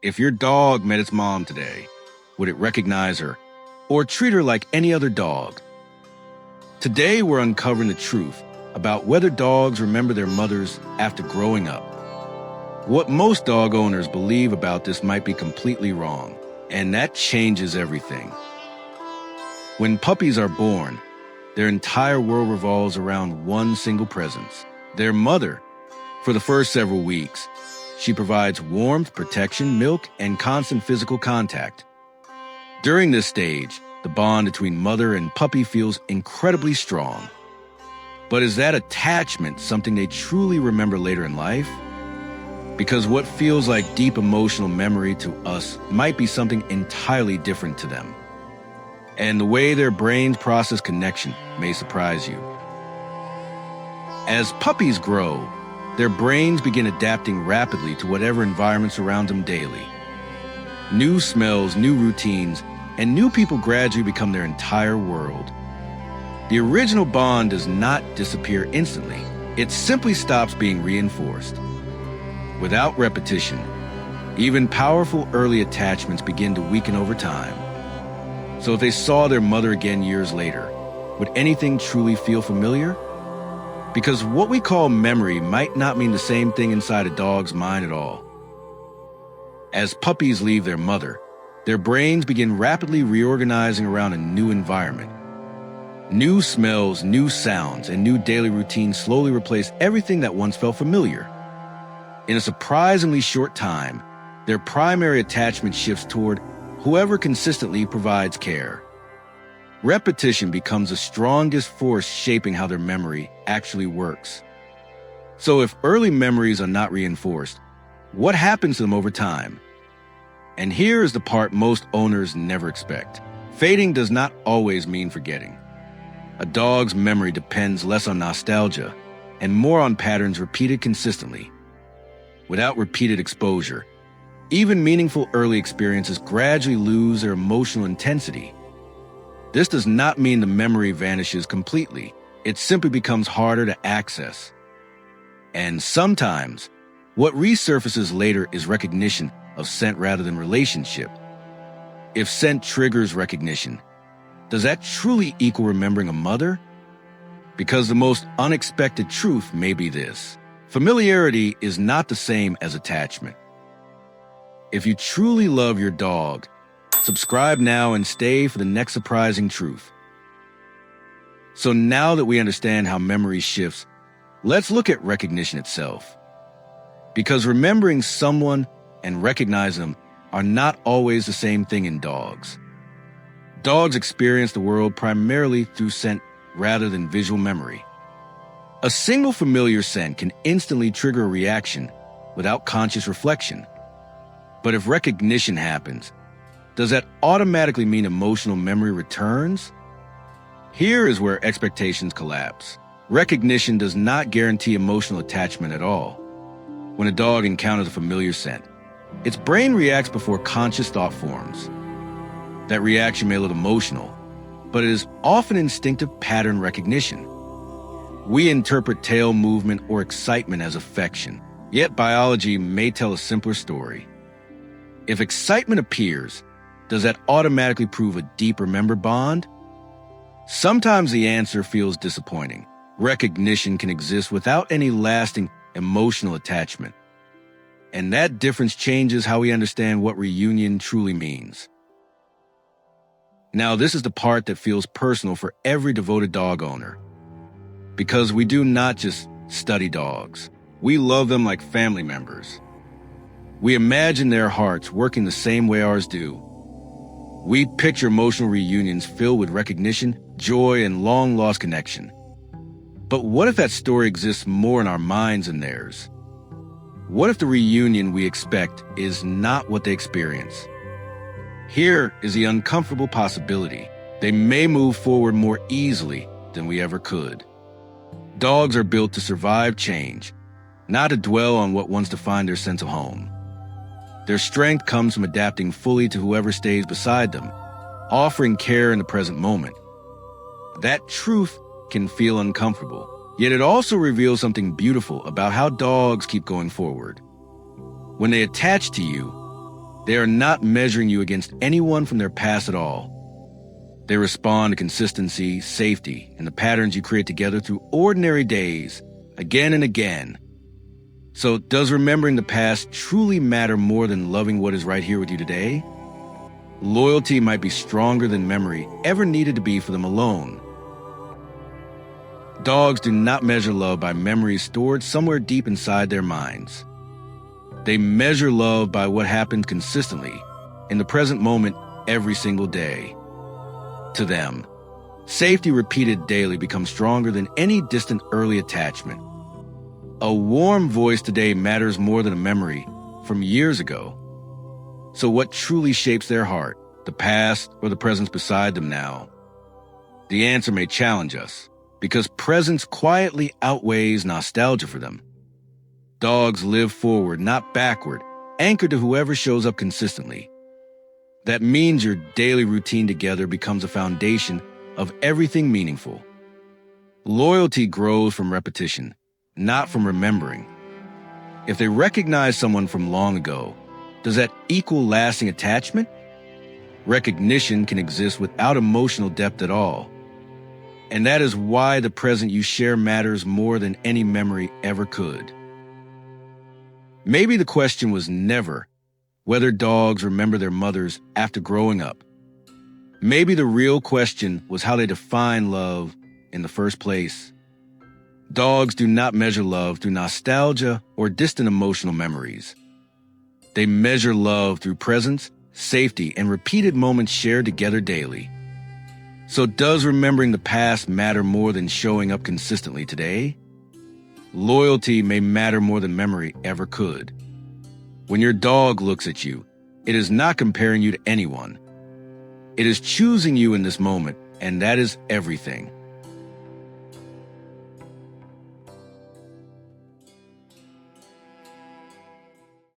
If your dog met its mom today, would it recognize her or treat her like any other dog? Today, we're uncovering the truth about whether dogs remember their mothers after growing up. What most dog owners believe about this might be completely wrong, and that changes everything. When puppies are born, their entire world revolves around one single presence, their mother. For the first several weeks, she provides warmth, protection, milk, and constant physical contact. During this stage, the bond between mother and puppy feels incredibly strong. But is that attachment something they truly remember later in life? Because what feels like deep emotional memory to us might be something entirely different to them. And the way their brains process connection may surprise you. As puppies grow, their brains begin adapting rapidly to whatever environment surrounds them daily. New smells, new routines, and new people gradually become their entire world. The original bond does not disappear instantly. It simply stops being reinforced. Without repetition, even powerful early attachments begin to weaken over time. So if they saw their mother again years later, would anything truly feel familiar? Because what we call memory might not mean the same thing inside a dog's mind at all. As puppies leave their mother, their brains begin rapidly reorganizing around a new environment. New smells, new sounds, and new daily routines slowly replace everything that once felt familiar. In a surprisingly short time, their primary attachment shifts toward whoever consistently provides care. Repetition becomes the strongest force shaping how their memory actually works. So if early memories are not reinforced, what happens to them over time? And here is the part most owners never expect. Fading does not always mean forgetting. A dog's memory depends less on nostalgia and more on patterns repeated consistently. Without repeated exposure, even meaningful early experiences gradually lose their emotional intensity. This does not mean the memory vanishes completely. It simply becomes harder to access. And sometimes, what resurfaces later is recognition of scent rather than relationship. If scent triggers recognition, does that truly equal remembering a mother? Because the most unexpected truth may be this: familiarity is not the same as attachment. If you truly love your dog, subscribe now and stay for the next surprising truth. So now that we understand how memory shifts, let's look at recognition itself. Because remembering someone and recognizing them are not always the same thing in dogs. Dogs experience the world primarily through scent rather than visual memory. A single familiar scent can instantly trigger a reaction without conscious reflection. But if recognition happens, does that automatically mean emotional memory returns? Here is where expectations collapse. Recognition does not guarantee emotional attachment at all. When a dog encounters a familiar scent, its brain reacts before conscious thought forms. That reaction may look emotional, but it is often instinctive pattern recognition. We interpret tail movement or excitement as affection, yet biology may tell a simpler story. If excitement appears, does that automatically prove a deep remembered bond? Sometimes the answer feels disappointing. Recognition can exist without any lasting emotional attachment. And that difference changes how we understand what reunion truly means. Now, this is the part that feels personal for every devoted dog owner. Because we do not just study dogs. We love them like family members. We imagine their hearts working the same way ours do. We picture emotional reunions filled with recognition, joy, and long-lost connection. But what if that story exists more in our minds than theirs? What if the reunion we expect is not what they experience? Here is the uncomfortable possibility. They may move forward more easily than we ever could. Dogs are built to survive change, not to dwell on what once defined their sense of home. Their strength comes from adapting fully to whoever stays beside them, offering care in the present moment. That truth can feel uncomfortable, yet it also reveals something beautiful about how dogs keep going forward. When they attach to you, They are not measuring you against anyone from their past at all. They respond to consistency, safety, and the patterns you create together through ordinary days, again and again. So, does remembering the past truly matter more than loving what is right here with you today? Loyalty might be stronger than memory ever needed to be for them alone. Dogs do not measure love by memories stored somewhere deep inside their minds. They measure love by what happens consistently, in the present moment, every single day. To them, safety repeated daily becomes stronger than any distant early attachment. A warm voice today matters more than a memory from years ago. So what truly shapes their heart, the past or the presence beside them now? The answer may challenge us, because presence quietly outweighs nostalgia for them. Dogs live forward, not backward, anchored to whoever shows up consistently. That means your daily routine together becomes a foundation of everything meaningful. Loyalty grows from repetition, not from remembering. If they recognize someone from long ago, does that equal lasting attachment? Recognition can exist without emotional depth at all. And that is why the present you share matters more than any memory ever could. Maybe the question was never whether dogs remember their mothers after growing up. Maybe the real question was how they define love in the first place. Dogs do not measure love through nostalgia or distant emotional memories. They measure love through presence, safety, and repeated moments shared together daily. So does remembering the past matter more than showing up consistently today? Loyalty may matter more than memory ever could. When your dog looks at you, it is not comparing you to anyone. It is choosing you in this moment, and that is everything.